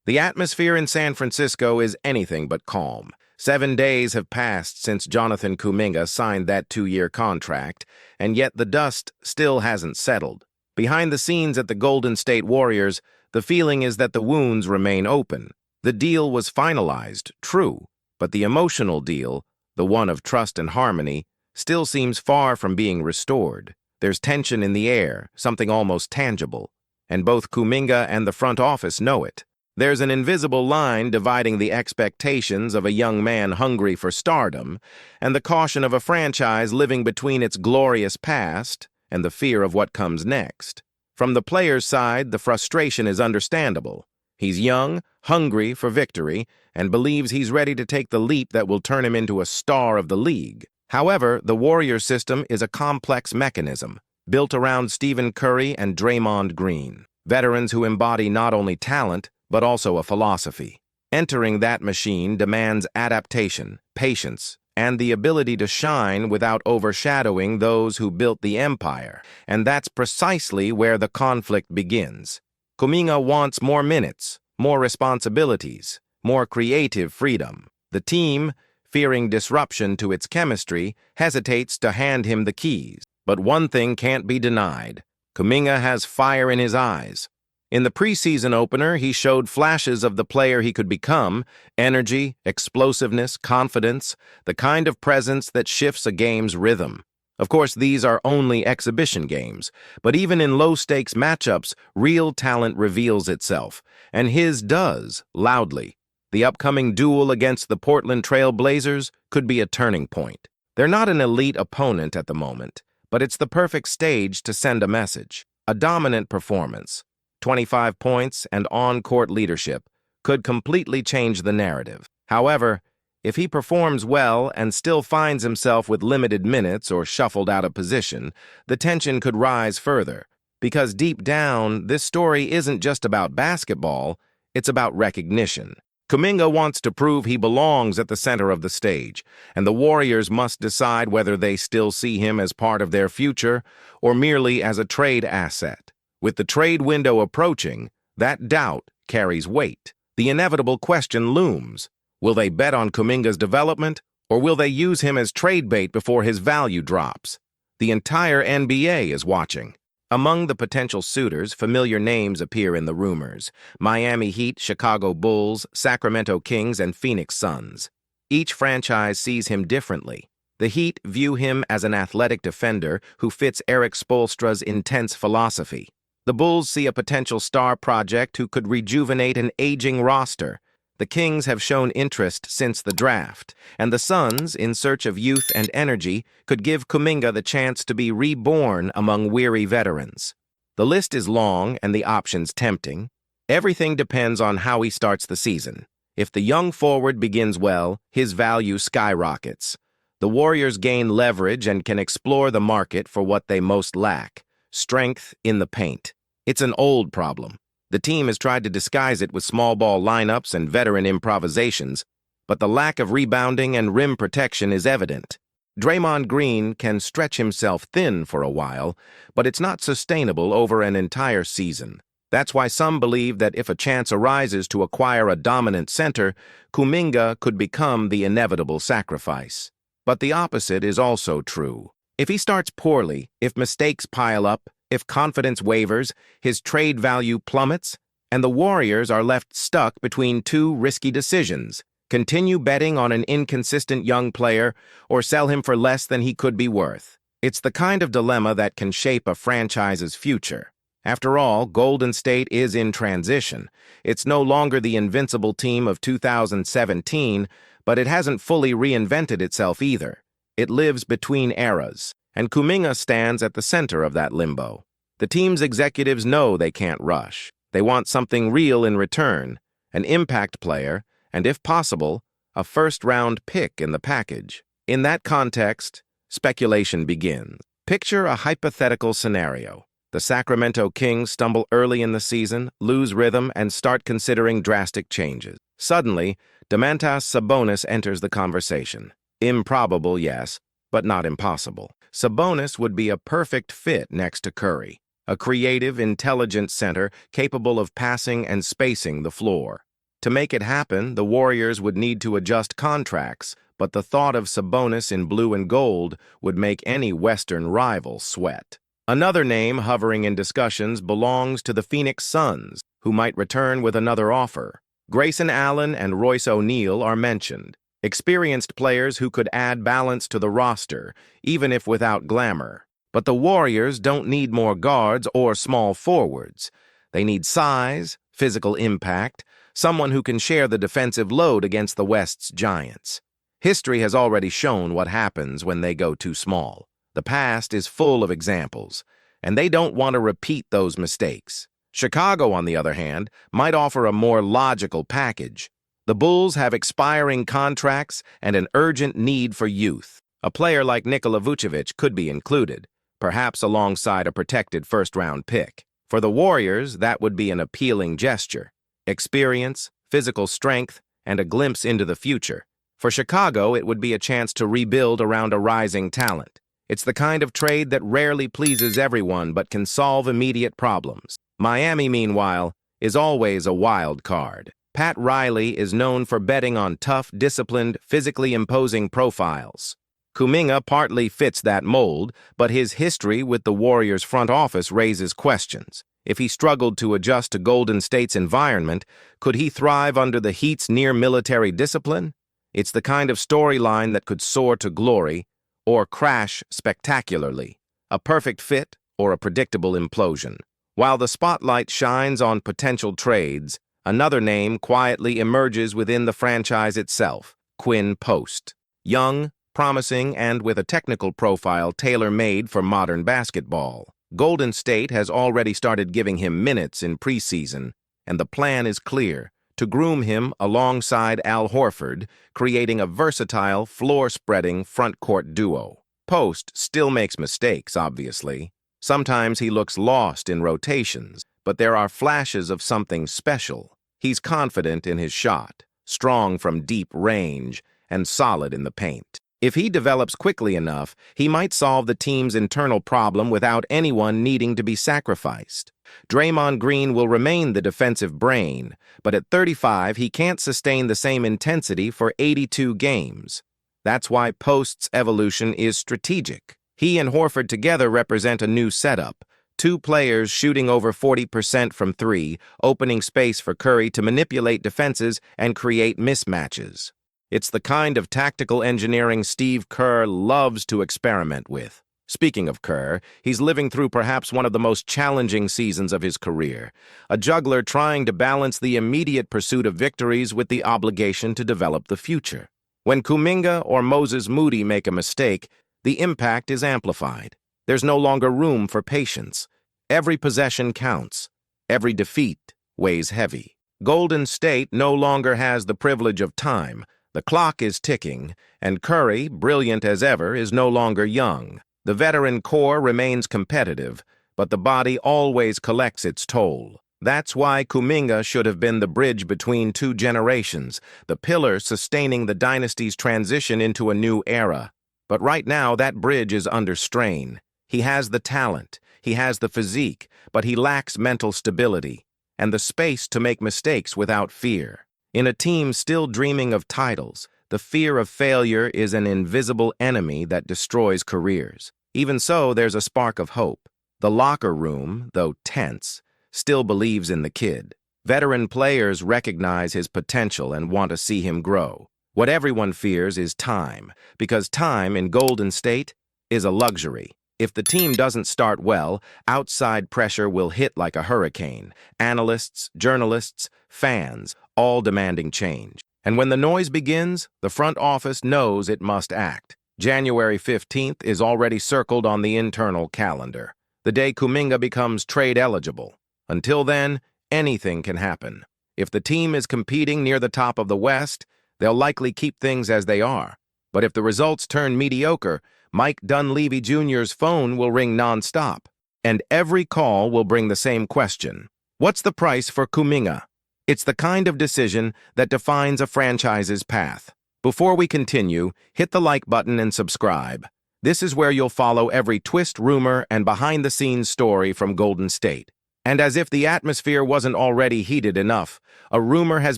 The atmosphere in San Francisco is anything but calm. 7 days have passed since Jonathan Kuminga signed that 2-year contract, and yet the dust still hasn't settled. Behind the scenes at the Golden State Warriors, the feeling is that the wounds remain open. The deal was finalized, true, but the emotional deal, the one of trust and harmony, still seems far from being restored. There's tension in the air, something almost tangible, and both Kuminga and the front office know it. There's an invisible line dividing the expectations of a young man hungry for stardom and the caution of a franchise living between its glorious past and the fear of what comes next. From the player's side, the frustration is understandable. He's young, hungry for victory, and believes he's ready to take the leap that will turn him into a star of the league. However, the Warriors system is a complex mechanism, built around Stephen Curry and Draymond Green, veterans who embody not only talent, but also a philosophy. Entering that machine demands adaptation, patience, and the ability to shine without overshadowing those who built the empire. And that's precisely where the conflict begins. Kuminga wants more minutes, more responsibilities, more creative freedom. The team, fearing disruption to its chemistry, hesitates to hand him the keys. But one thing can't be denied. Kuminga has fire in his eyes. In the preseason opener, he showed flashes of the player he could become: energy, explosiveness, confidence, the kind of presence that shifts a game's rhythm. Of course, these are only exhibition games, but even in low-stakes matchups, real talent reveals itself, and his does, loudly. The upcoming duel against the Portland Trail Blazers could be a turning point. They're not an elite opponent at the moment, but it's the perfect stage to send a message. A dominant performance, 25 points, and on-court leadership could completely change the narrative. However, if he performs well and still finds himself with limited minutes or shuffled out of position, the tension could rise further. Because deep down, this story isn't just about basketball, it's about recognition. Kuminga wants to prove he belongs at the center of the stage, and the Warriors must decide whether they still see him as part of their future or merely as a trade asset. With the trade window approaching, that doubt carries weight. The inevitable question looms. Will they bet on Kuminga's development, or will they use him as trade bait before his value drops? The entire NBA is watching. Among the potential suitors, familiar names appear in the rumors: Miami Heat, Chicago Bulls, Sacramento Kings, and Phoenix Suns. Each franchise sees him differently. The Heat view him as an athletic defender who fits Eric Spoelstra's intense philosophy. The Bulls see a potential star project who could rejuvenate an aging roster. The Kings have shown interest since the draft, and the Suns, in search of youth and energy, could give Kuminga the chance to be reborn among weary veterans. The list is long and the options tempting. Everything depends on how he starts the season. If the young forward begins well, his value skyrockets. The Warriors gain leverage and can explore the market for what they most lack: strength in the paint. It's an old problem. The team has tried to disguise it with small ball lineups and veteran improvisations, but the lack of rebounding and rim protection is evident. Draymond Green can stretch himself thin for a while, but it's not sustainable over an entire season. That's why some believe that if a chance arises to acquire a dominant center, Kuminga could become the inevitable sacrifice. But the opposite is also true. If he starts poorly, if mistakes pile up, if confidence wavers, his trade value plummets, and the Warriors are left stuck between two risky decisions: continue betting on an inconsistent young player or sell him for less than he could be worth. It's the kind of dilemma that can shape a franchise's future. After all, Golden State is in transition. It's no longer the invincible team of 2017, but it hasn't fully reinvented itself either. It lives between eras, and Kuminga stands at the center of that limbo. The team's executives know they can't rush. They want something real in return: an impact player, and if possible, a first-round pick in the package. In that context, speculation begins. Picture a hypothetical scenario. The Sacramento Kings stumble early in the season, lose rhythm, and start considering drastic changes. Suddenly, Domantas Sabonis enters the conversation. Improbable, yes, but not impossible. Sabonis would be a perfect fit next to Curry, a creative, intelligent center capable of passing and spacing the floor. To make it happen, the Warriors would need to adjust contracts, but the thought of Sabonis in blue and gold would make any Western rival sweat. Another name hovering in discussions belongs to the Phoenix Suns, who might return with another offer. Grayson Allen and Royce O'Neal are mentioned, experienced players who could add balance to the roster, even if without glamour. But the Warriors don't need more guards or small forwards. They need size, physical impact, someone who can share the defensive load against the West's giants. History has already shown what happens when they go too small. The past is full of examples, and they don't want to repeat those mistakes. Chicago, on the other hand, might offer a more logical package. The Bulls have expiring contracts and an urgent need for youth. A player like Nikola Vucevic could be included, perhaps alongside a protected first-round pick. For the Warriors, that would be an appealing gesture. Experience, physical strength, and a glimpse into the future. For Chicago, it would be a chance to rebuild around a rising talent. It's the kind of trade that rarely pleases everyone but can solve immediate problems. Miami, meanwhile, is always a wild card. Pat Riley is known for betting on tough, disciplined, physically imposing profiles. Kuminga partly fits that mold, but his history with the Warriors' front office raises questions. If he struggled to adjust to Golden State's environment, could he thrive under the Heat's near-military discipline? It's the kind of storyline that could soar to glory or crash spectacularly, a perfect fit or a predictable implosion. While the spotlight shines on potential trades, another name quietly emerges within the franchise itself, Quinn Post. Young, promising, and with a technical profile tailor-made for modern basketball. Golden State has already started giving him minutes in preseason, and the plan is clear, to groom him alongside Al Horford, creating a versatile, floor-spreading front-court duo. Post still makes mistakes, obviously. Sometimes he looks lost in rotations, but there are flashes of something special. He's confident in his shot, strong from deep range, and solid in the paint. If he develops quickly enough, he might solve the team's internal problem without anyone needing to be sacrificed. Draymond Green will remain the defensive brain, but at 35, he can't sustain the same intensity for 82 games. That's why Post's evolution is strategic. He and Horford together represent a new setup. Two players shooting over 40% from three, opening space for Curry to manipulate defenses and create mismatches. It's the kind of tactical engineering Steve Kerr loves to experiment with. Speaking of Kerr, he's living through perhaps one of the most challenging seasons of his career, a juggler trying to balance the immediate pursuit of victories with the obligation to develop the future. When Kuminga or Moses Moody make a mistake, the impact is amplified. There's no longer room for patience. Every possession counts. Every defeat weighs heavy. Golden State no longer has the privilege of time. The clock is ticking, and Curry, brilliant as ever, is no longer young. The veteran core remains competitive, but the body always collects its toll. That's why Kuminga should have been the bridge between two generations, the pillar sustaining the dynasty's transition into a new era. But right now, that bridge is under strain. He has the talent, he has the physique, but he lacks mental stability and the space to make mistakes without fear. In a team still dreaming of titles, the fear of failure is an invisible enemy that destroys careers. Even so, there's a spark of hope. The locker room, though tense, still believes in the kid. Veteran players recognize his potential and want to see him grow. What everyone fears is time, because time in Golden State is a luxury. If the team doesn't start well, outside pressure will hit like a hurricane. Analysts, journalists, fans, all demanding change. And when the noise begins, the front office knows it must act. January 15th is already circled on the internal calendar, the day Kuminga becomes trade eligible. Until then, anything can happen. If the team is competing near the top of the West, they'll likely keep things as they are. But if the results turn mediocre, Mike Dunleavy Jr.'s phone will ring nonstop, and every call will bring the same question. What's the price for Kuminga? It's the kind of decision that defines a franchise's path. Before we continue, hit the like button and subscribe. This is where you'll follow every twist, rumor, and behind-the-scenes story from Golden State. And as if the atmosphere wasn't already heated enough, a rumor has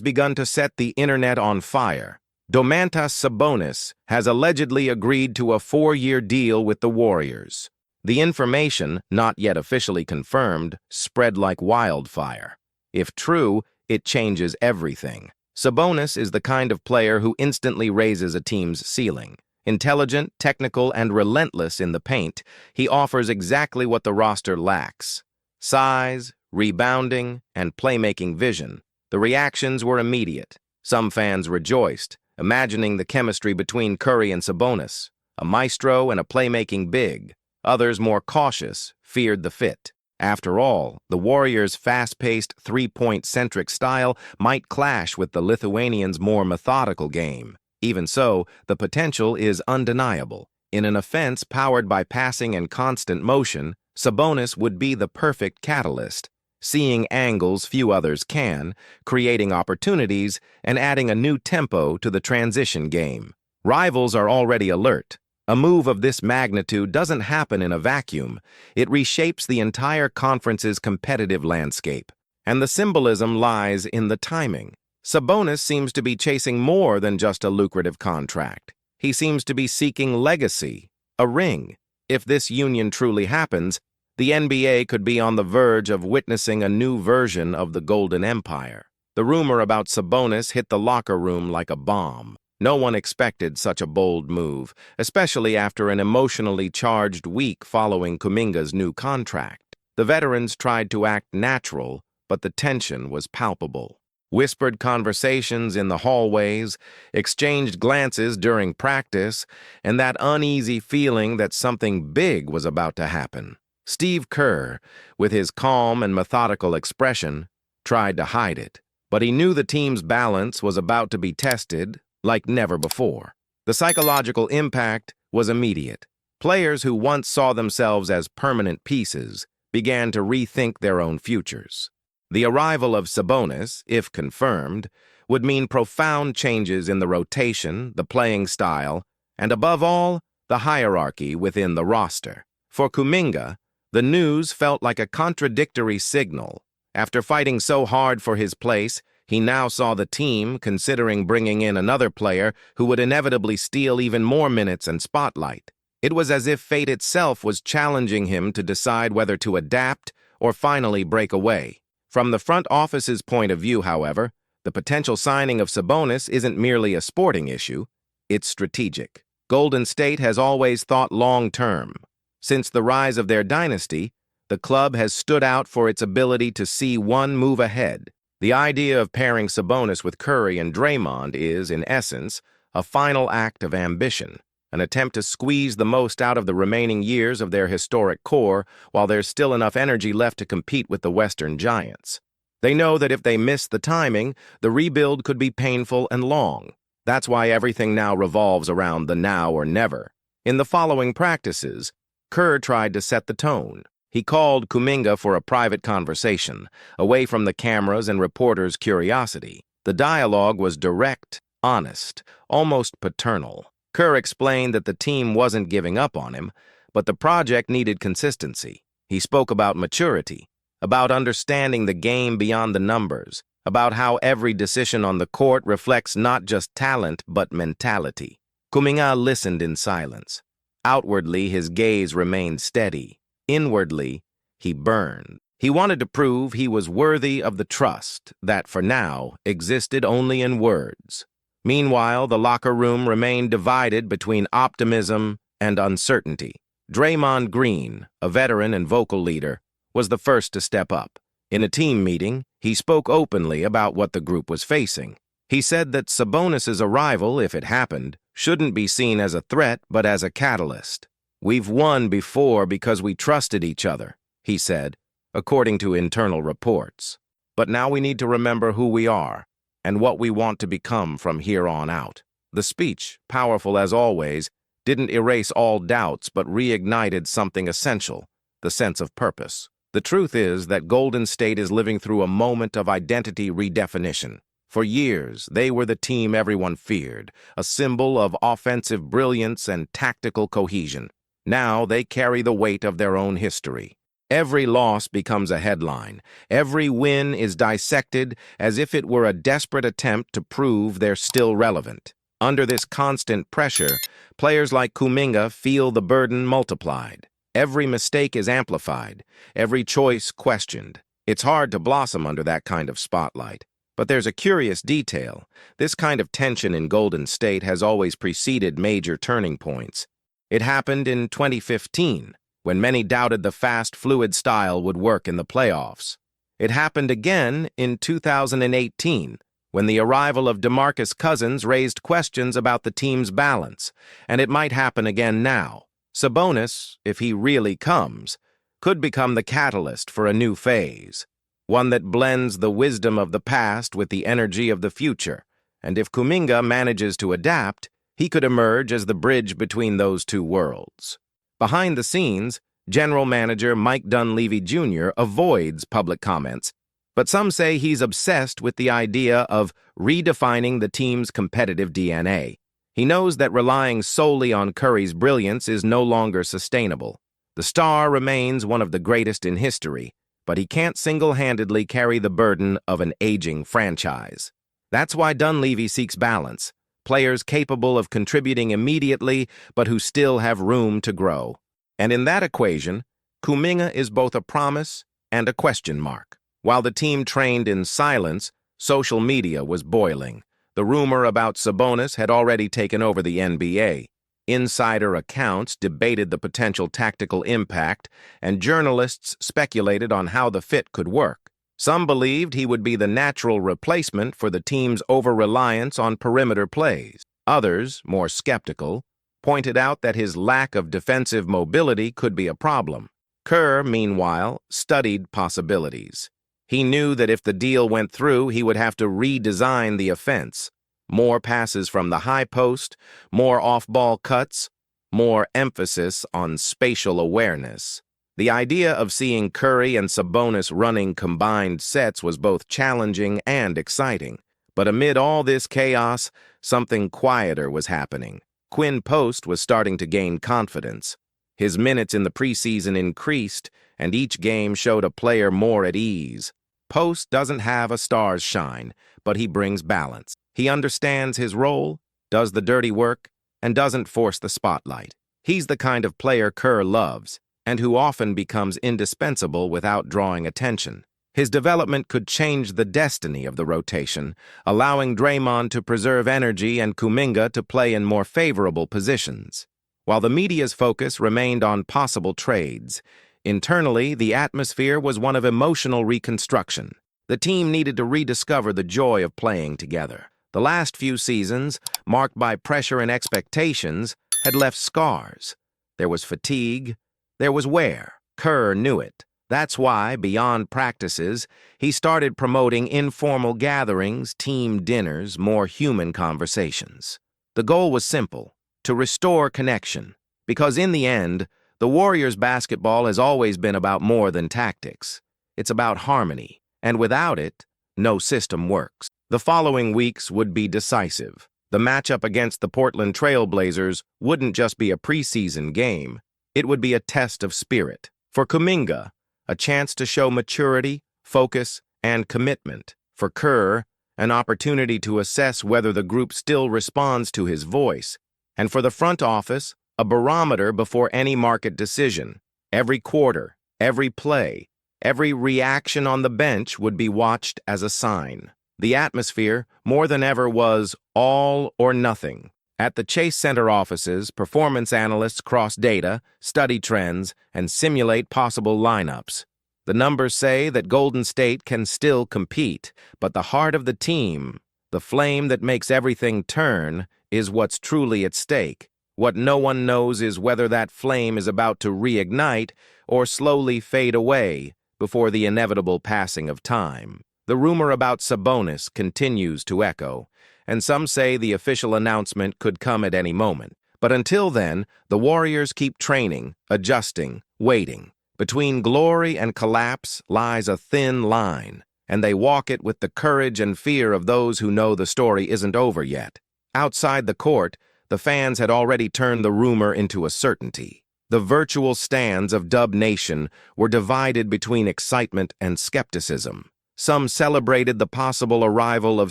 begun to set the internet on fire. Domantas Sabonis has allegedly agreed to a 4-year deal with the Warriors. The information, not yet officially confirmed, spread like wildfire. If true, it changes everything. Sabonis is the kind of player who instantly raises a team's ceiling. Intelligent, technical, and relentless in the paint, he offers exactly what the roster lacks: size, rebounding, and playmaking vision. The reactions were immediate. Some fans rejoiced, imagining the chemistry between Curry and Sabonis, a maestro and a playmaking big. Others, more cautious, feared the fit. After all, the Warriors' fast-paced, three-point-centric style might clash with the Lithuanians' more methodical game. Even so, the potential is undeniable. In an offense powered by passing and constant motion, Sabonis would be the perfect catalyst, seeing angles few others can, creating opportunities, and adding a new tempo to the transition game. Rivals are already alert. A move of this magnitude doesn't happen in a vacuum. It reshapes the entire conference's competitive landscape. And the symbolism lies in the timing. Sabonis seems to be chasing more than just a lucrative contract. He seems to be seeking legacy, a ring. If this union truly happens, the NBA could be on the verge of witnessing a new version of the Golden Empire. The rumor about Sabonis hit the locker room like a bomb. No one expected such a bold move, especially after an emotionally charged week following Kuminga's new contract. The veterans tried to act natural, but the tension was palpable. Whispered conversations in the hallways, exchanged glances during practice, and that uneasy feeling that something big was about to happen. Steve Kerr, with his calm and methodical expression, tried to hide it, but he knew the team's balance was about to be tested like never before. The psychological impact was immediate. Players who once saw themselves as permanent pieces began to rethink their own futures. The arrival of Sabonis, if confirmed, would mean profound changes in the rotation, the playing style, and above all, the hierarchy within the roster. For Kuminga, the news felt like a contradictory signal. After fighting so hard for his place, he now saw the team considering bringing in another player who would inevitably steal even more minutes and spotlight. It was as if fate itself was challenging him to decide whether to adapt or finally break away. From the front office's point of view, however, the potential signing of Sabonis isn't merely a sporting issue, it's strategic. Golden State has always thought long-term. Since the rise of their dynasty, the club has stood out for its ability to see one move ahead. The idea of pairing Sabonis with Curry and Draymond is, in essence, a final act of ambition, an attempt to squeeze the most out of the remaining years of their historic core while there's still enough energy left to compete with the Western Giants. They know that if they miss the timing, the rebuild could be painful and long. That's why everything now revolves around the now or never. In the following practices, Kerr tried to set the tone. He called Kuminga for a private conversation, away from the cameras and reporters' curiosity. The dialogue was direct, honest, almost paternal. Kerr explained that the team wasn't giving up on him, but the project needed consistency. He spoke about maturity, about understanding the game beyond the numbers, about how every decision on the court reflects not just talent but mentality. Kuminga listened in silence. Outwardly, his gaze remained steady. Inwardly, he burned. He wanted to prove he was worthy of the trust that, for now, existed only in words. Meanwhile, the locker room remained divided between optimism and uncertainty. Draymond Green, a veteran and vocal leader, was the first to step up. In a team meeting, he spoke openly about what the group was facing. He said that Sabonis' arrival, if it happened, shouldn't be seen as a threat but as a catalyst. "We've won before because we trusted each other," he said, according to internal reports. "But now we need to remember who we are and what we want to become from here on out." The speech, powerful as always, didn't erase all doubts but reignited something essential, the sense of purpose. The truth is that Golden State is living through a moment of identity redefinition. For years, they were the team everyone feared, a symbol of offensive brilliance and tactical cohesion. Now they carry the weight of their own history. Every loss becomes a headline. Every win is dissected as if it were a desperate attempt to prove they're still relevant. Under this constant pressure, players like Kuminga feel the burden multiplied. Every mistake is amplified, every choice questioned. It's hard to blossom under that kind of spotlight. But there's a curious detail. This kind of tension in Golden State has always preceded major turning points. It happened in 2015, when many doubted the fast, fluid style would work in the playoffs. It happened again in 2018, when the arrival of DeMarcus Cousins raised questions about the team's balance, and it might happen again now. Sabonis, if he really comes, could become the catalyst for a new phase, one that blends the wisdom of the past with the energy of the future, and if Kuminga manages to adapt, he could emerge as the bridge between those two worlds. Behind the scenes, General Manager Mike Dunleavy Jr. avoids public comments, but some say he's obsessed with the idea of redefining the team's competitive DNA. He knows that relying solely on Curry's brilliance is no longer sustainable. The star remains one of the greatest in history, but he can't single-handedly carry the burden of an aging franchise. That's why Dunleavy seeks balance. Players capable of contributing immediately, but who still have room to grow. And in that equation, Kuminga is both a promise and a question mark. While the team trained in silence, social media was boiling. The rumor about Sabonis had already taken over the NBA. Insider accounts debated the potential tactical impact, and journalists speculated on how the fit could work. Some believed he would be the natural replacement for the team's over-reliance on perimeter plays. Others, more skeptical, pointed out that his lack of defensive mobility could be a problem. Kerr, meanwhile, studied possibilities. He knew that if the deal went through, he would have to redesign the offense. More passes from the high post, more off-ball cuts, more emphasis on spatial awareness. The idea of seeing Curry and Sabonis running combined sets was both challenging and exciting. But amid all this chaos, something quieter was happening. Quinn Post was starting to gain confidence. His minutes in the preseason increased, and each game showed a player more at ease. Post doesn't have a star's shine, but he brings balance. He understands his role, does the dirty work, and doesn't force the spotlight. He's the kind of player Kerr loves, and who often becomes indispensable without drawing attention. His development could change the destiny of the rotation, allowing Draymond to preserve energy and Kuminga to play in more favorable positions. While the media's focus remained on possible trades, internally the atmosphere was one of emotional reconstruction. The team needed to rediscover the joy of playing together. The last few seasons, marked by pressure and expectations, had left scars. There was fatigue. There was wear. Kerr knew it. That's why, beyond practices, he started promoting informal gatherings, team dinners, more human conversations. The goal was simple: to restore connection. Because in the end, the Warriors' basketball has always been about more than tactics. It's about harmony, and without it, no system works. The following weeks would be decisive. The matchup against the Portland Trail Blazers wouldn't just be a preseason game. It would be a test of spirit. For Kuminga, a chance to show maturity, focus, and commitment. For Kerr, an opportunity to assess whether the group still responds to his voice. And for the front office, a barometer before any market decision. Every quarter, every play, every reaction on the bench would be watched as a sign. The atmosphere, more than ever, was all or nothing. At the Chase Center offices, performance analysts cross data, study trends, and simulate possible lineups. The numbers say that Golden State can still compete, but the heart of the team, the flame that makes everything turn, is what's truly at stake. What no one knows is whether that flame is about to reignite or slowly fade away before the inevitable passing of time. The rumor about Sabonis continues to echo, and some say the official announcement could come at any moment. But until then, the Warriors keep training, adjusting, waiting. Between glory and collapse lies a thin line, and they walk it with the courage and fear of those who know the story isn't over yet. Outside the court, the fans had already turned the rumor into a certainty. The virtual stands of Dub Nation were divided between excitement and skepticism. Some celebrated the possible arrival of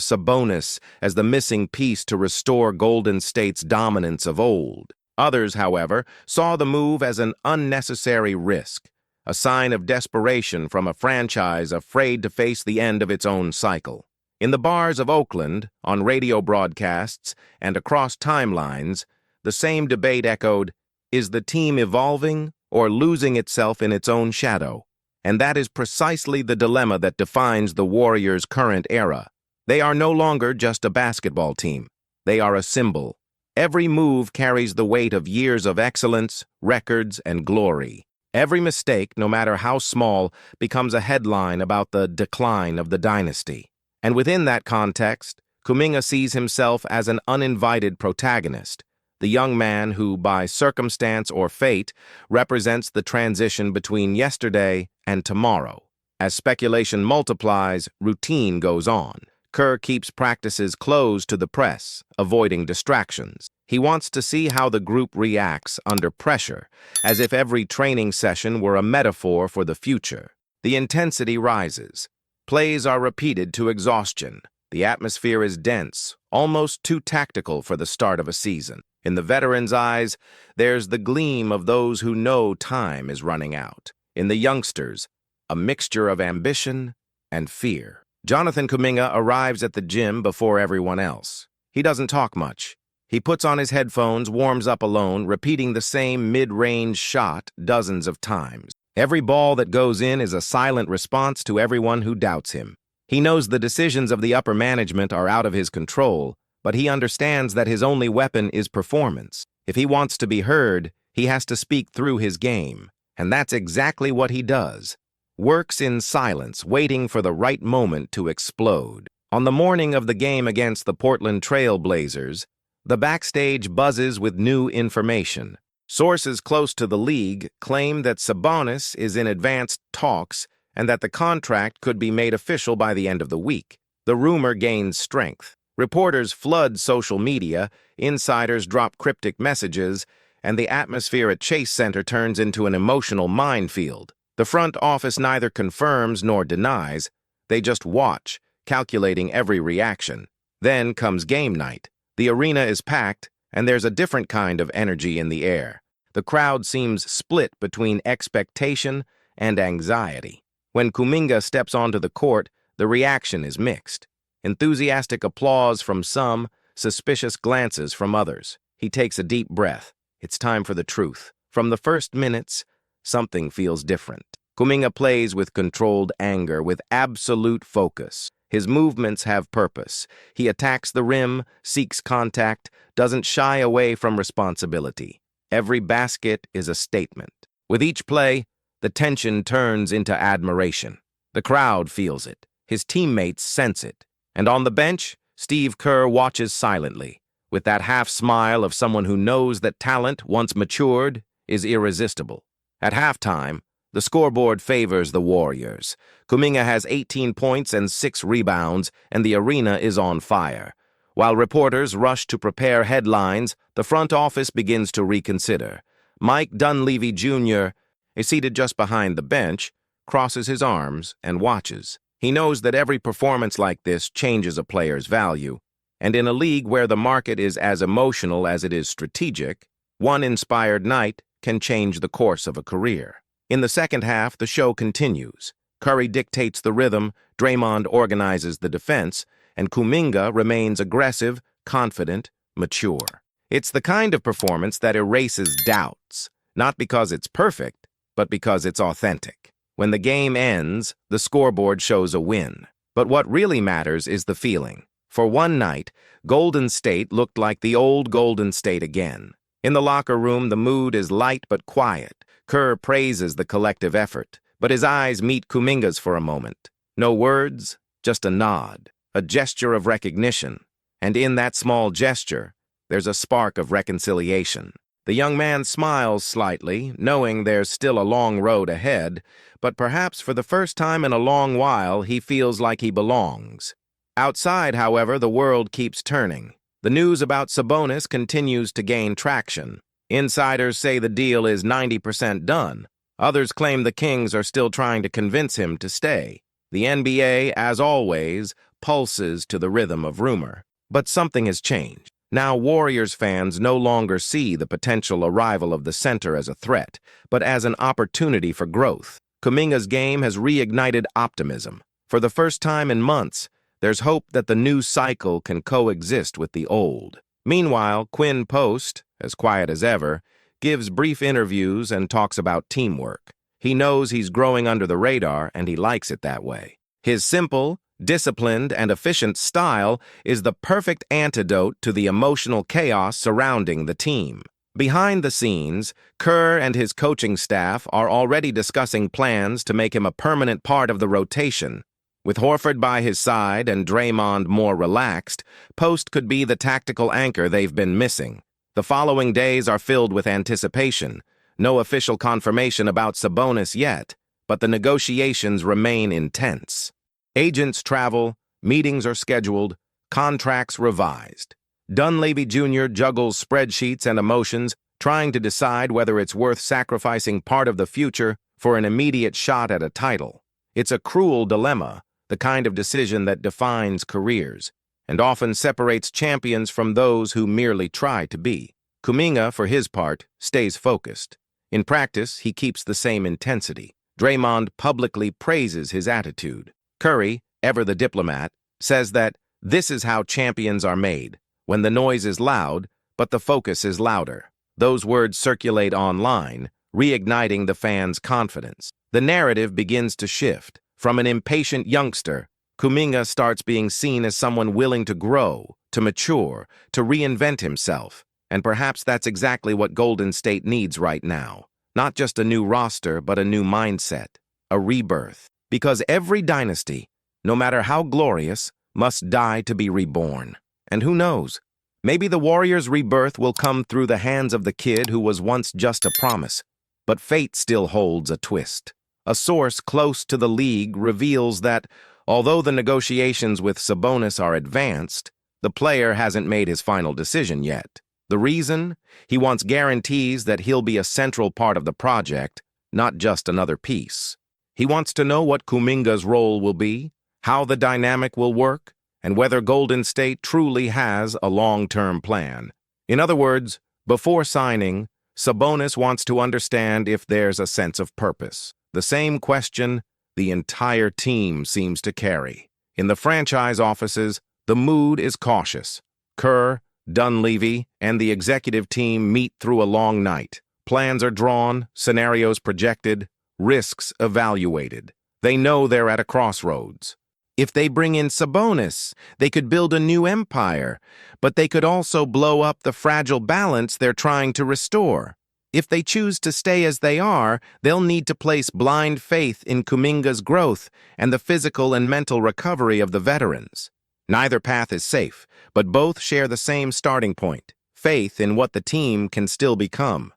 Sabonis as the missing piece to restore Golden State's dominance of old. Others, however, saw the move as an unnecessary risk, a sign of desperation from a franchise afraid to face the end of its own cycle. In the bars of Oakland, on radio broadcasts, and across timelines, the same debate echoed, is the team evolving or losing itself in its own shadow? And that is precisely the dilemma that defines the Warriors' current era. They are no longer just a basketball team. They are a symbol. Every move carries the weight of years of excellence, records, and glory. Every mistake, no matter how small, becomes a headline about the decline of the dynasty. And within that context, Kuminga sees himself as an uninvited protagonist, the young man who, by circumstance or fate, represents the transition between yesterday and tomorrow. As speculation multiplies, routine goes on. Kerr keeps practices closed to the press, avoiding distractions. He wants to see how the group reacts under pressure, as if every training session were a metaphor for the future. The intensity rises. Plays are repeated to exhaustion. The atmosphere is dense, almost too tactical for the start of a season. In the veterans' eyes, there's the gleam of those who know time is running out. In the youngsters, a mixture of ambition and fear. Jonathan Kuminga arrives at the gym before everyone else. He doesn't talk much. He puts on his headphones, warms up alone, repeating the same mid-range shot dozens of times. Every ball that goes in is a silent response to everyone who doubts him. He knows the decisions of the upper management are out of his control, but he understands that his only weapon is performance. If he wants to be heard, he has to speak through his game, and that's exactly what he does. Works in silence, waiting for the right moment to explode. On the morning of the game against the Portland Trail Blazers, the backstage buzzes with new information. Sources close to the league claim that Sabonis is in advanced talks and that the contract could be made official by the end of the week. The rumor gains strength. Reporters flood social media, insiders drop cryptic messages, and the atmosphere at Chase Center turns into an emotional minefield. The front office neither confirms nor denies. They just watch, calculating every reaction. Then comes game night. The arena is packed, and there's a different kind of energy in the air. The crowd seems split between expectation and anxiety. When Kuminga steps onto the court, the reaction is mixed. Enthusiastic applause from some, suspicious glances from others. He takes a deep breath. It's time for the truth. From the first minutes, something feels different. Kuminga plays with controlled anger, with absolute focus. His movements have purpose. He attacks the rim, seeks contact, doesn't shy away from responsibility. Every basket is a statement. With each play, the tension turns into admiration. The crowd feels it. His teammates sense it. And on the bench, Steve Kerr watches silently, with that half-smile of someone who knows that talent, once matured, is irresistible. At halftime, the scoreboard favors the Warriors. Kuminga has 18 points and 6 rebounds, and the arena is on fire. While reporters rush to prepare headlines, the front office begins to reconsider. Mike Dunleavy Jr., is seated just behind the bench, crosses his arms and watches. He knows that every performance like this changes a player's value, and in a league where the market is as emotional as it is strategic, one inspired night can change the course of a career. In the second half, the show continues. Curry dictates the rhythm, Draymond organizes the defense, and Kuminga remains aggressive, confident, mature. It's the kind of performance that erases doubts, not because it's perfect, but because it's authentic. When the game ends, the scoreboard shows a win. But what really matters is the feeling. For one night, Golden State looked like the old Golden State again. In the locker room, the mood is light but quiet. Kerr praises the collective effort, but his eyes meet Kuminga's for a moment. No words, just a nod, a gesture of recognition. And in that small gesture, there's a spark of reconciliation. The young man smiles slightly, knowing there's still a long road ahead, but perhaps for the first time in a long while, he feels like he belongs. Outside, however, the world keeps turning. The news about Sabonis continues to gain traction. Insiders say the deal is 90% done. Others claim the Kings are still trying to convince him to stay. The NBA, as always, pulses to the rhythm of rumor. But something has changed. Now Warriors fans no longer see the potential arrival of the center as a threat, but as an opportunity for growth. Kuminga's game has reignited optimism. For the first time in months, there's hope that the new cycle can coexist with the old. Meanwhile, Quinn Post, as quiet as ever, gives brief interviews and talks about teamwork. He knows he's growing under the radar, and he likes it that way. His simple, disciplined, and efficient style is the perfect antidote to the emotional chaos surrounding the team. Behind the scenes, Kerr and his coaching staff are already discussing plans to make him a permanent part of the rotation. With Horford by his side and Draymond more relaxed, Post could be the tactical anchor they've been missing. The following days are filled with anticipation. No official confirmation about Sabonis yet, but the negotiations remain intense. Agents travel, meetings are scheduled, contracts revised. Dunleavy Jr. juggles spreadsheets and emotions, trying to decide whether it's worth sacrificing part of the future for an immediate shot at a title. It's a cruel dilemma, the kind of decision that defines careers, and often separates champions from those who merely try to be. Kuminga, for his part, stays focused. In practice, he keeps the same intensity. Draymond publicly praises his attitude. Curry, ever the diplomat, says that this is how champions are made, when the noise is loud, but the focus is louder. Those words circulate online, reigniting the fans' confidence. The narrative begins to shift. From an impatient youngster, Kuminga starts being seen as someone willing to grow, to mature, to reinvent himself. And perhaps that's exactly what Golden State needs right now. Not just a new roster, but a new mindset, a rebirth. Because every dynasty, no matter how glorious, must die to be reborn. And who knows? Maybe the Warriors' rebirth will come through the hands of the kid who was once just a promise. But fate still holds a twist. A source close to the league reveals that, although the negotiations with Sabonis are advanced, the player hasn't made his final decision yet. The reason? He wants guarantees that he'll be a central part of the project, not just another piece. He wants to know what Kuminga's role will be, how the dynamic will work, and whether Golden State truly has a long-term plan. In other words, before signing, Sabonis wants to understand if there's a sense of purpose. The same question the entire team seems to carry. In the franchise offices, the mood is cautious. Kerr, Dunleavy, and the executive team meet through a long night. Plans are drawn, scenarios projected, risks evaluated. They know they're at a crossroads. If they bring in Sabonis, they could build a new empire, but they could also blow up the fragile balance they're trying to restore. If they choose to stay as they are, they'll need to place blind faith in Kuminga's growth and the physical and mental recovery of the veterans. Neither path is safe, but both share the same starting point: faith in what the team can still become.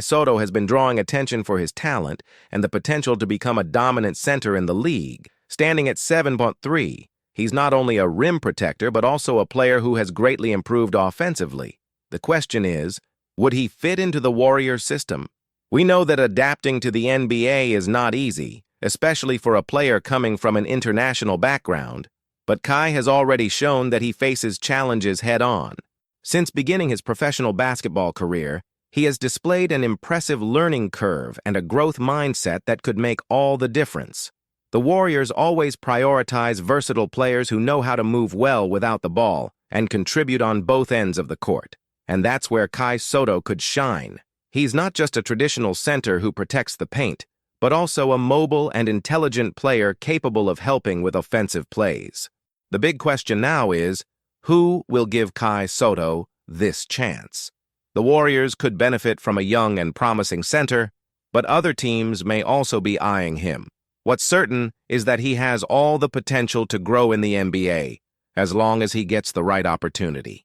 Sotto has been drawing attention for his talent and the potential to become a dominant center in the league. Standing at 7'3", he's not only a rim protector but also a player who has greatly improved offensively. The question is, would he fit into the Warriors system? We know that adapting to the NBA is not easy, especially for a player coming from an international background. But Kai has already shown that he faces challenges head-on. Since beginning his professional basketball career, he has displayed an impressive learning curve and a growth mindset that could make all the difference. The Warriors always prioritize versatile players who know how to move well without the ball and contribute on both ends of the court. And that's where Sotto could shine. He's not just a traditional center who protects the paint, but also a mobile and intelligent player capable of helping with offensive plays. The big question now is, who will give Sotto this chance? The Warriors could benefit from a young and promising center, but other teams may also be eyeing him. What's certain is that he has all the potential to grow in the NBA, as long as he gets the right opportunity.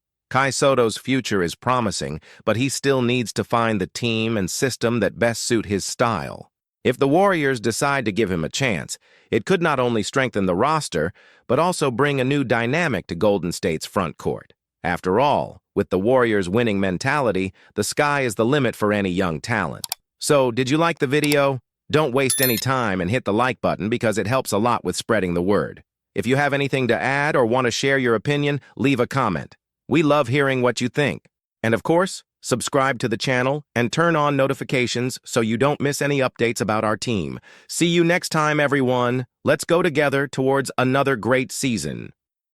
Sotto's future is promising, but he still needs to find the team and system that best suit his style. If the Warriors decide to give him a chance, it could not only strengthen the roster, but also bring a new dynamic to Golden State's front court. After all, with the Warriors' winning mentality, the sky is the limit for any young talent. So, did you like the video? Don't waste any time and hit the like button because it helps a lot with spreading the word. If you have anything to add or want to share your opinion, leave a comment. We love hearing what you think. And of course, subscribe to the channel and turn on notifications so you don't miss any updates about our team. See you next time, everyone. Let's go together towards another great season.